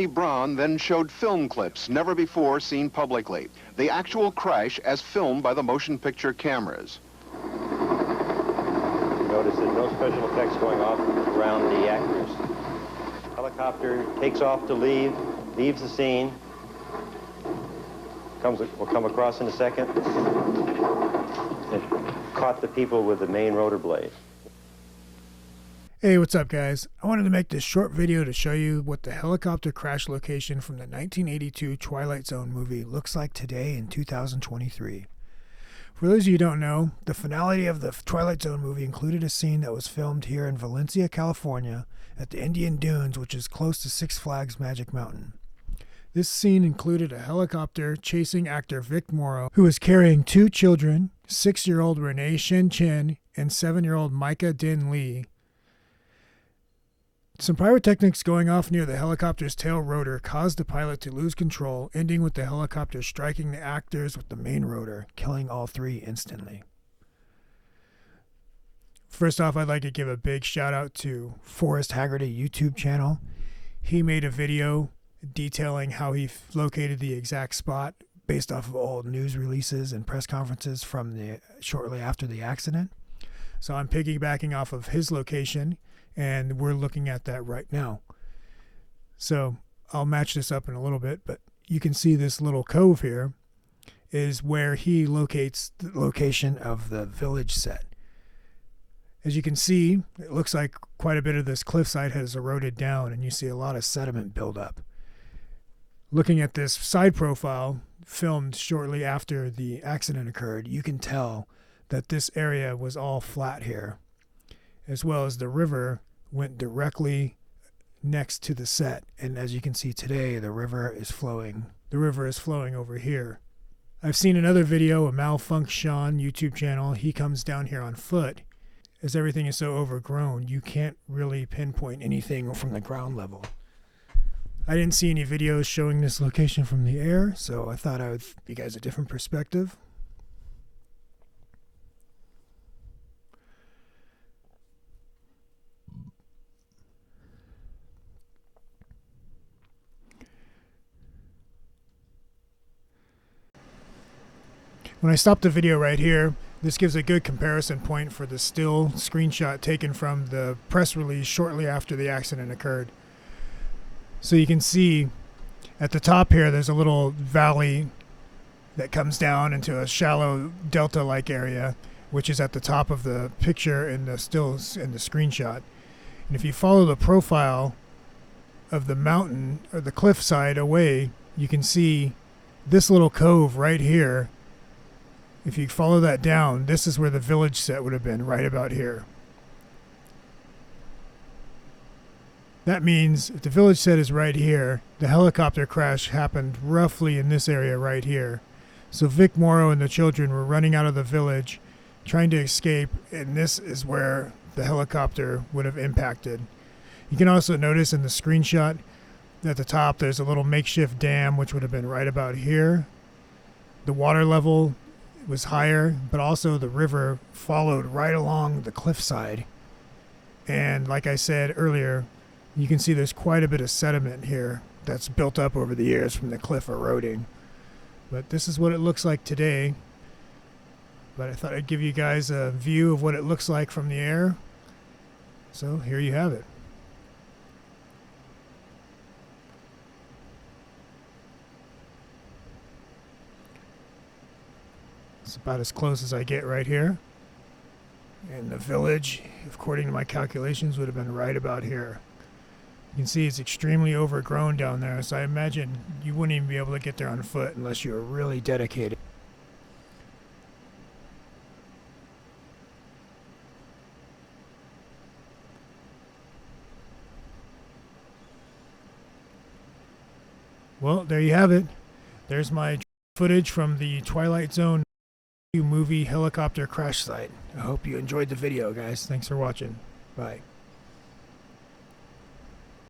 Attorney Braun then showed film clips never before seen publicly. The actual crash as filmed by the motion picture cameras. Notice there's no special effects going off around the actors. Helicopter takes off to leave, leaves the scene. Will come across in a second. It caught the people with the main rotor blade. Hey, what's up guys? I wanted to make this short video to show you what the helicopter crash location from the 1982 Twilight Zone movie looks like today in 2023. For those of you who don't know, the finale of the Twilight Zone movie included a scene that was filmed here in Valencia, California at the Indian Dunes, which is close to Six Flags Magic Mountain. This scene included a helicopter chasing actor Vic Morrow, who was carrying two children, 6-year-old Renee Shinn Chen and 7-year-old Myca Dinh. Some pyrotechnics going off near the helicopter's tail rotor caused the pilot to lose control, ending with the helicopter striking the actors with the main rotor, killing all three instantly. First off, I'd like to give a big shout out to Forrest Haggerty YouTube channel. He made a video detailing how he located the exact spot based off of old news releases and press conferences from shortly after the accident. So I'm piggybacking off of his location, and we're looking at that right now. So I'll match this up in a little bit, but you can see this little cove here is where he locates the location of the village set. As you can see, it looks like quite a bit of this cliffside has eroded down, and you see a lot of sediment build up. Looking at this side profile filmed shortly after the accident occurred, you can tell that this area was all flat here, as well as the river went directly next to the set. And as you can see today, the river is flowing. The river is flowing over here. I've seen another video, a Malfunction YouTube channel. He comes down here on foot. As everything is so overgrown, you can't really pinpoint anything from the ground level. I didn't see any videos showing this location from the air, so I thought I would give you guys a different perspective. When I stop the video right here, this gives a good comparison point for the still screenshot taken from the press release shortly after the accident occurred. So you can see at the top here, there's a little valley that comes down into a shallow delta-like area, which is at the top of the picture in the stills in the screenshot. And if you follow the profile of the mountain or the cliffside away, you can see this little cove right here. If you follow that down, this is where the village set would have been, right about here. That means if the village set is right here, the helicopter crash happened roughly in this area right here. So Vic Morrow and the children were running out of the village, trying to escape, and this is where the helicopter would have impacted. You can also notice in the screenshot at the top, there's a little makeshift dam, which would have been right about here. The water level was higher, but also the river followed right along the cliffside. And like I said earlier, you can see there's quite a bit of sediment here that's built up over the years from the cliff eroding. But this is what it looks like today. But I thought I'd give you guys a view of what it looks like from the air. So here you have it. It's about as close as I get right here. And the village, according to my calculations, would have been right about here. You can see it's extremely overgrown down there, so I imagine you wouldn't even be able to get there on foot unless you were really dedicated. Well, there you have it. There's my footage from the Twilight Zone movie helicopter crash site. I hope you enjoyed the video, guys. Thanks for watching. Bye.